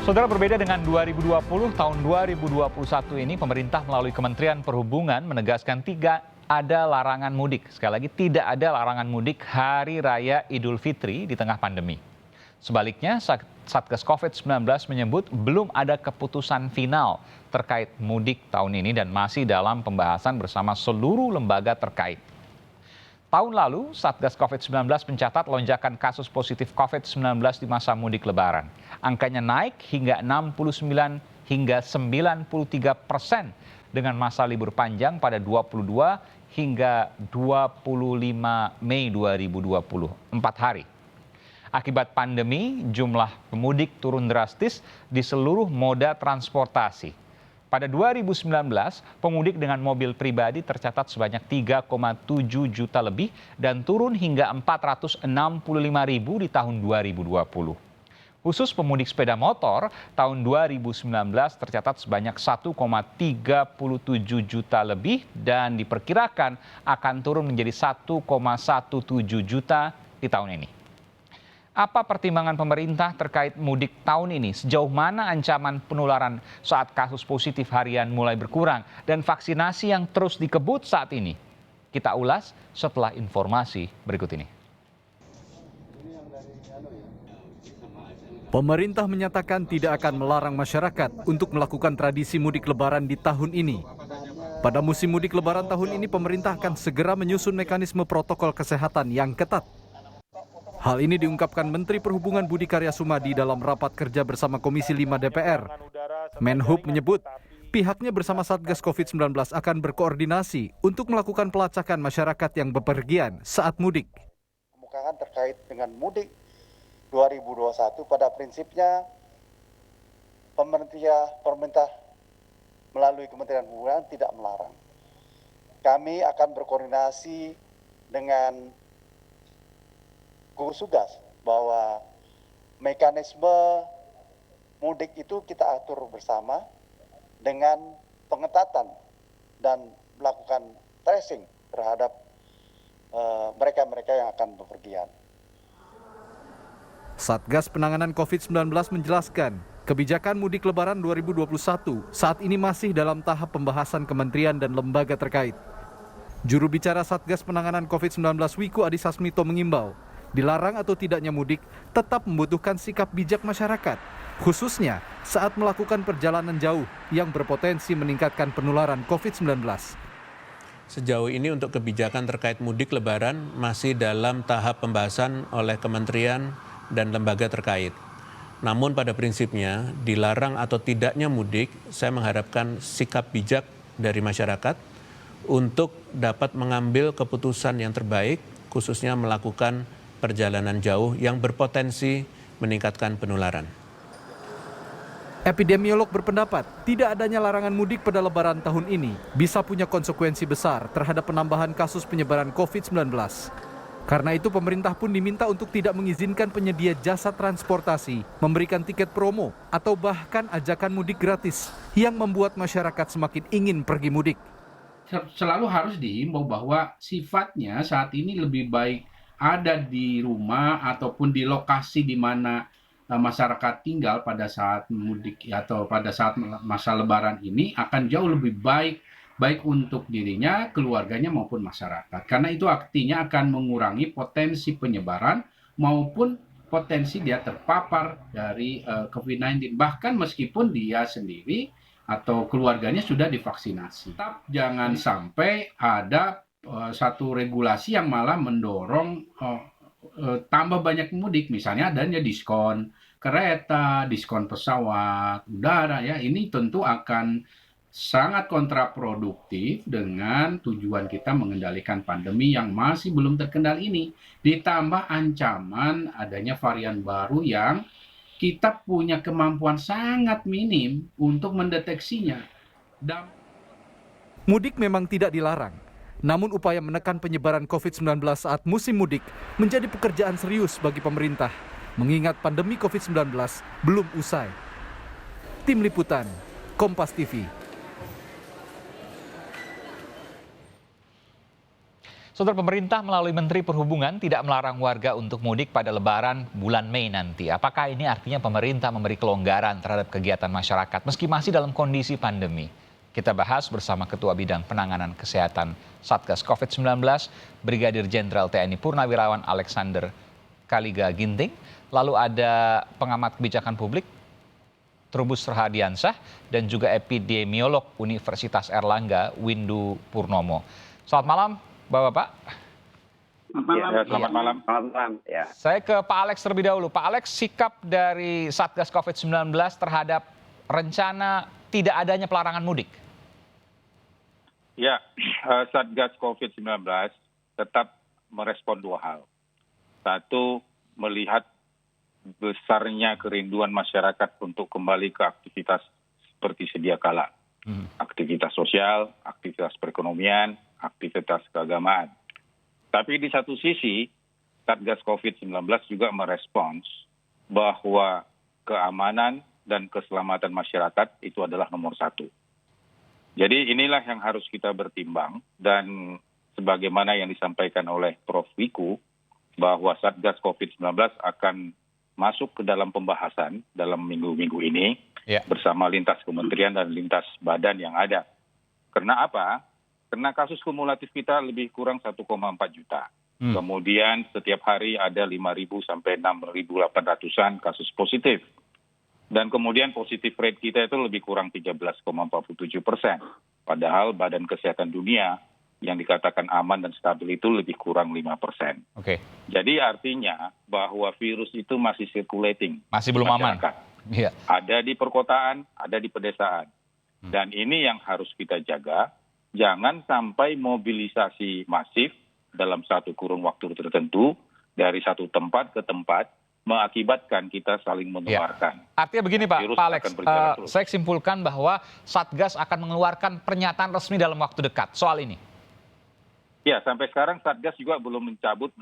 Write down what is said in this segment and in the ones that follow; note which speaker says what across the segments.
Speaker 1: Saudara, berbeda dengan 2020, tahun 2021 ini pemerintah melalui Kementerian Perhubungan menegaskan tidak ada larangan mudik. Sekali lagi, tidak ada larangan mudik Hari Raya Idul Fitri di tengah pandemi. Sebaliknya, Satgas COVID-19 menyebut belum ada keputusan final terkait mudik tahun ini dan masih dalam pembahasan bersama seluruh lembaga terkait. Tahun lalu, Satgas COVID-19 mencatat lonjakan kasus positif COVID-19 di masa mudik Lebaran. Angkanya naik hingga 69 hingga 93% dengan masa libur panjang pada 22 hingga 25 Mei 2020, 4 hari. Akibat pandemi, jumlah pemudik turun drastis di seluruh moda transportasi. Pada 2019, pemudik dengan mobil pribadi tercatat sebanyak 3,7 juta lebih dan turun hingga 465 ribu di tahun 2020. Khusus pemudik sepeda motor, tahun 2019 tercatat sebanyak 1,37 juta lebih dan diperkirakan akan turun menjadi 1,17 juta di tahun ini. Apa pertimbangan pemerintah terkait mudik tahun ini? Sejauh mana ancaman penularan saat kasus positif harian mulai berkurang dan vaksinasi yang terus dikebut saat ini? Kita ulas setelah informasi berikut ini.
Speaker 2: Pemerintah menyatakan tidak akan melarang masyarakat untuk melakukan tradisi mudik Lebaran di tahun ini. Pada musim mudik Lebaran tahun ini, pemerintah akan segera menyusun mekanisme protokol kesehatan yang ketat. Hal ini diungkapkan Menteri Perhubungan Budi Karya Sumadi dalam rapat kerja bersama Komisi 5 DPR. Menhub menyebut pihaknya bersama Satgas COVID-19 akan berkoordinasi untuk melakukan pelacakan masyarakat yang bepergian saat mudik.
Speaker 3: Kemukakan terkait dengan mudik 2021 pada prinsipnya pemerintah melalui Kementerian Perhubungan tidak melarang. Kami akan berkoordinasi dengan gugus tugas bahwa mekanisme mudik itu kita atur bersama dengan pengetatan dan melakukan tracing terhadap mereka-mereka yang akan bepergian.
Speaker 2: Satgas Penanganan COVID-19 menjelaskan, kebijakan mudik Lebaran 2021 saat ini masih dalam tahap pembahasan kementerian dan lembaga terkait. Juru bicara Satgas Penanganan COVID-19 Wiku Adhisa Smito mengimbau, dilarang atau tidaknya mudik tetap membutuhkan sikap bijak masyarakat, khususnya saat melakukan perjalanan jauh yang berpotensi meningkatkan penularan COVID-19.
Speaker 4: Sejauh ini untuk kebijakan terkait mudik Lebaran masih dalam tahap pembahasan oleh kementerian dan lembaga terkait. Namun pada prinsipnya dilarang atau tidaknya mudik, saya mengharapkan sikap bijak dari masyarakat untuk dapat mengambil keputusan yang terbaik, khususnya melakukan perjalanan jauh yang berpotensi meningkatkan penularan.
Speaker 2: Epidemiolog berpendapat tidak adanya larangan mudik pada Lebaran tahun ini bisa punya konsekuensi besar terhadap penambahan kasus penyebaran COVID-19. Karena itu pemerintah pun diminta untuk tidak mengizinkan penyedia jasa transportasi memberikan tiket promo atau bahkan ajakan mudik gratis yang membuat masyarakat semakin ingin pergi mudik.
Speaker 5: Selalu harus diimbau bahwa sifatnya saat ini lebih baik ada di rumah ataupun di lokasi di mana masyarakat tinggal pada saat mudik atau pada saat masa Lebaran ini akan jauh lebih baik untuk dirinya, keluarganya maupun masyarakat. Karena itu artinya akan mengurangi potensi penyebaran maupun potensi dia terpapar dari COVID-19. Bahkan meskipun dia sendiri atau keluarganya sudah divaksinasi. Tetap jangan sampai ada satu regulasi yang malah mendorong tambah banyak mudik, misalnya adanya diskon kereta, diskon pesawat udara, ya ini tentu akan sangat kontraproduktif dengan tujuan kita mengendalikan pandemi yang masih belum terkendali ini. Ditambah ancaman adanya varian baru yang kita punya kemampuan sangat minim untuk mendeteksinya.
Speaker 2: Mudik memang tidak dilarang. Namun upaya menekan penyebaran COVID-19 saat musim mudik menjadi pekerjaan serius bagi pemerintah, mengingat pandemi COVID-19 belum usai. Tim Liputan, Kompas TV.
Speaker 1: Saudara, pemerintah melalui Menteri Perhubungan tidak melarang warga untuk mudik pada Lebaran bulan Mei nanti. Apakah ini artinya pemerintah memberi kelonggaran terhadap kegiatan masyarakat meski masih dalam kondisi pandemi? Kita bahas bersama Ketua Bidang Penanganan Kesehatan Satgas COVID-19, Brigadir Jenderal TNI Purnawirawan Alexander Kaliga Ginting. Lalu ada pengamat kebijakan publik Trubus Rahadiansah dan juga epidemiolog Universitas Erlangga Windu Purnomo. Selamat malam, Bapak-bapak.
Speaker 6: Selamat malam. Selamat malam. Ya.
Speaker 1: Saya ke Pak Alex terlebih dahulu. Pak Alex, sikap dari Satgas COVID-19 terhadap rencana tidak adanya pelarangan mudik?
Speaker 6: Ya, Satgas COVID-19 tetap merespon dua hal. Satu, melihat besarnya kerinduan masyarakat untuk kembali ke aktivitas seperti sedia kala. Aktivitas sosial, aktivitas perekonomian, aktivitas keagamaan. Tapi di satu sisi, Satgas COVID-19 juga merespons bahwa keamanan dan keselamatan masyarakat itu adalah nomor satu. Jadi inilah yang harus kita bertimbang, dan sebagaimana yang disampaikan oleh Prof. Wiku, bahwa Satgas COVID-19 akan masuk ke dalam pembahasan dalam minggu-minggu ini bersama lintas kementerian dan lintas badan yang ada. Karena apa? Karena kasus kumulatif kita lebih kurang 1,4 juta. Kemudian setiap hari ada 5.000 sampai 6.800-an kasus positif. Dan kemudian positif rate kita itu lebih kurang 13,47%. Padahal Badan Kesehatan Dunia yang dikatakan aman dan stabil itu lebih kurang 5%.
Speaker 1: Oke.
Speaker 6: Jadi artinya bahwa virus itu masih circulating.
Speaker 1: Masih belum aman. Iya.
Speaker 6: Ada di perkotaan, ada di pedesaan. Dan ini yang harus kita jaga. Jangan sampai mobilisasi masif dalam satu kurun waktu tertentu dari satu tempat ke tempat mengakibatkan kita saling menularkan.
Speaker 1: Artinya begini Pak Alex, saya simpulkan bahwa Satgas akan mengeluarkan pernyataan resmi dalam waktu dekat soal ini.
Speaker 6: Ya, sampai sekarang Satgas juga belum mencabut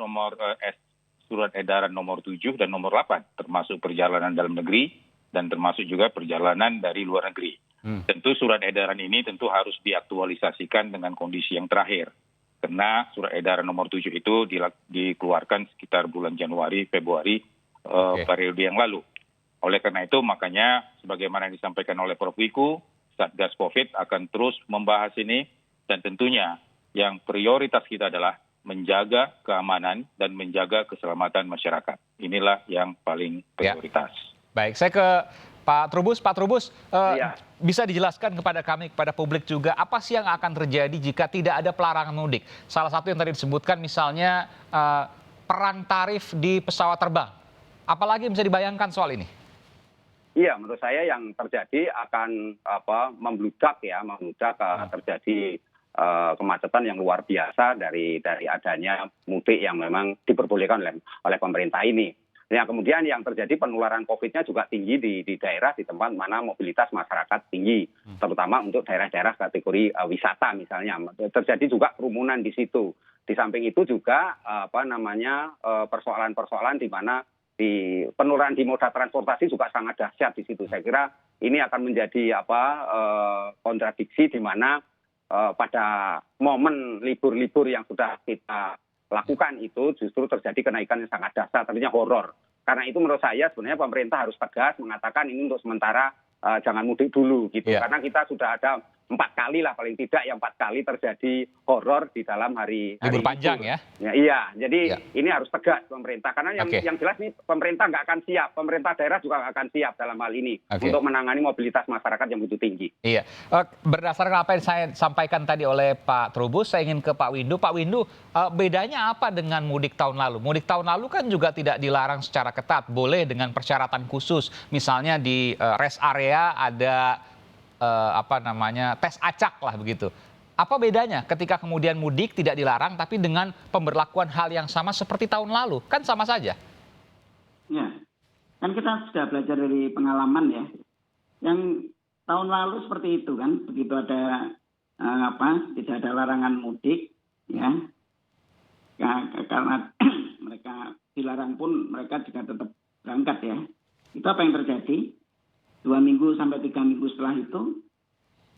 Speaker 6: surat edaran nomor 7 dan nomor 8, termasuk perjalanan dalam negeri dan termasuk juga perjalanan dari luar negeri. Tentu surat edaran ini tentu harus diaktualisasikan dengan kondisi yang terakhir. Karena surat edaran nomor 7 itu dikeluarkan sekitar bulan Januari, Februari periode yang lalu. Oleh karena itu makanya sebagaimana yang disampaikan oleh Prof. Wiku, Satgas COVID akan terus membahas ini, dan tentunya yang prioritas kita adalah menjaga keamanan dan menjaga keselamatan masyarakat. Inilah yang paling prioritas.
Speaker 1: Baik, saya ke Pak Trubus. Pak Trubus, bisa dijelaskan kepada kami, kepada publik juga, apa sih yang akan terjadi jika tidak ada pelarangan mudik? Salah satu yang tadi disebutkan misalnya perang tarif di pesawat terbang. Apalagi bisa dibayangkan soal ini?
Speaker 7: Iya, menurut saya yang terjadi akan membludak terjadi kemacetan yang luar biasa dari adanya mudik yang memang diperbolehkan oleh pemerintah ini. Yang kemudian yang terjadi penularan COVID-nya juga tinggi di daerah, di tempat mana mobilitas masyarakat tinggi, terutama untuk daerah-daerah kategori wisata misalnya. Terjadi juga kerumunan di situ. Di samping itu juga persoalan-persoalan di mana di penularan di moda transportasi juga sangat dahsyat di situ. Saya kira ini akan menjadi kontradiksi di mana pada momen libur-libur yang sudah kita lakukan itu justru terjadi kenaikan yang sangat dahsyat, artinya horor. Karena itu menurut saya sebenarnya pemerintah harus tegas mengatakan ini untuk sementara jangan mudik dulu gitu. Karena kita sudah ada 4 kali lah paling tidak, yang 4 kali terjadi horor di dalam hari
Speaker 1: libur panjang ya?
Speaker 7: Iya, jadi ini harus tegas pemerintah. Karena yang jelas nih pemerintah nggak akan siap, pemerintah daerah juga nggak akan siap dalam hal ini untuk menangani mobilitas masyarakat yang begitu tinggi.
Speaker 1: Iya, berdasarkan apa yang saya sampaikan tadi oleh Pak Trubus, saya ingin ke Pak Windu. Pak Windu, bedanya apa dengan mudik tahun lalu? Mudik tahun lalu kan juga tidak dilarang secara ketat, boleh dengan persyaratan khusus. Misalnya di rest area ada tes acak lah begitu. Apa bedanya ketika kemudian mudik tidak dilarang tapi dengan pemberlakuan hal yang sama seperti tahun lalu? Kan sama saja.
Speaker 8: Ya, kan kita sudah belajar dari pengalaman ya. Yang tahun lalu seperti itu kan, begitu ada tidak ada larangan mudik ya. Karena mereka dilarang pun mereka juga tetap berangkat ya. Itu apa yang terjadi? 2 minggu sampai 3 minggu setelah itu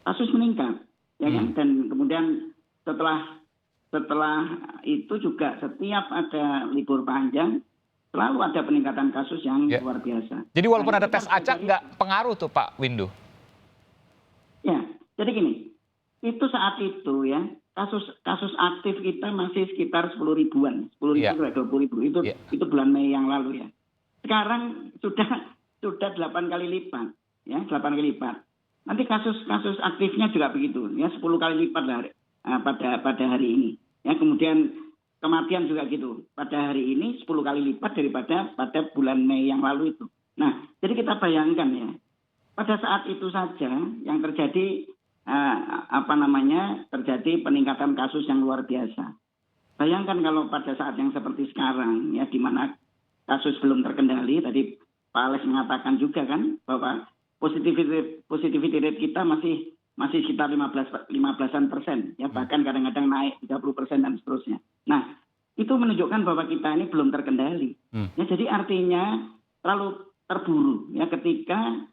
Speaker 8: kasus meningkat, ya kan? Dan kemudian setelah setelah itu juga setiap ada libur panjang selalu ada peningkatan kasus yang luar biasa.
Speaker 1: Jadi walaupun
Speaker 8: Nah,
Speaker 1: ada
Speaker 8: itu
Speaker 1: tes
Speaker 8: kan
Speaker 1: acak
Speaker 8: terjadi-
Speaker 1: nggak pengaruh tuh Pak Windu?
Speaker 8: Ya, jadi gini, itu saat itu ya kasus aktif kita masih sekitar 10 ribuan, 10 ribu
Speaker 1: Iya.
Speaker 8: 20 ribu
Speaker 1: Iya.
Speaker 8: itu bulan Mei yang lalu ya. Sekarang sudah 8 kali lipat, ya 8 kali lipat. Nanti kasus aktifnya juga begitu, ya 10 kali lipat lah pada hari ini. Ya kemudian kematian juga gitu, pada hari ini 10 kali lipat daripada pada bulan Mei yang lalu itu. Nah, jadi kita bayangkan ya, pada saat itu saja yang terjadi terjadi peningkatan kasus yang luar biasa. Bayangkan kalau pada saat yang seperti sekarang ya di mana kasus belum terkendali, tadi Pak Alex mengatakan juga kan bahwa positivity rate kita masih sekitar 15% ya, bahkan kadang-kadang naik 30% dan seterusnya. Nah, itu menunjukkan bahwa kita ini belum terkendali. Ya, jadi artinya terlalu terburu ya ketika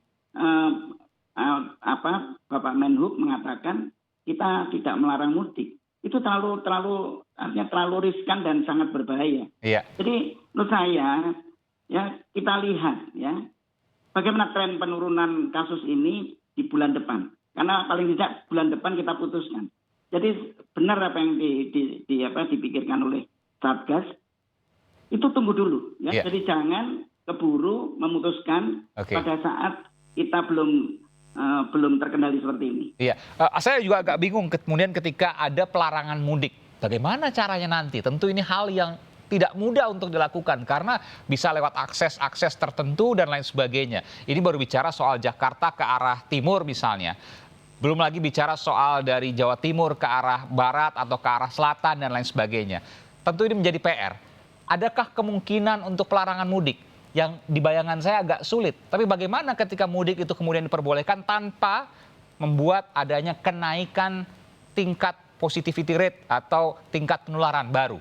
Speaker 8: Bapak Menhub mengatakan kita tidak melarang mudik. Itu terlalu riskan dan sangat berbahaya.
Speaker 1: Iya.
Speaker 8: Jadi menurut saya ya kita lihat ya bagaimana tren penurunan kasus ini di bulan depan. Karena paling tidak bulan depan kita putuskan. Jadi benar apa yang dipikirkan oleh Satgas, itu tunggu dulu ya.
Speaker 1: Yeah.
Speaker 8: Jadi jangan keburu memutuskan pada saat kita belum terkendali seperti ini.
Speaker 1: Iya, saya juga agak bingung kemudian ketika ada pelarangan mudik. Bagaimana caranya nanti? Tentu ini hal yang tidak mudah untuk dilakukan karena bisa lewat akses tertentu dan lain sebagainya. Ini baru bicara soal Jakarta ke arah timur misalnya. Belum lagi bicara soal dari Jawa Timur ke arah barat atau ke arah selatan dan lain sebagainya. Tentu ini menjadi PR. Adakah kemungkinan untuk pelarangan mudik? Yang di bayangan saya agak sulit. Tapi bagaimana ketika mudik itu kemudian diperbolehkan tanpa membuat adanya kenaikan tingkat positivity rate atau tingkat penularan baru?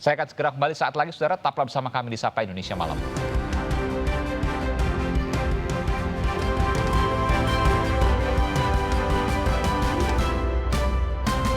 Speaker 1: Saya akan segera kembali saat lagi, saudara. Tetaplah bersama kami di Sapa Indonesia Malam.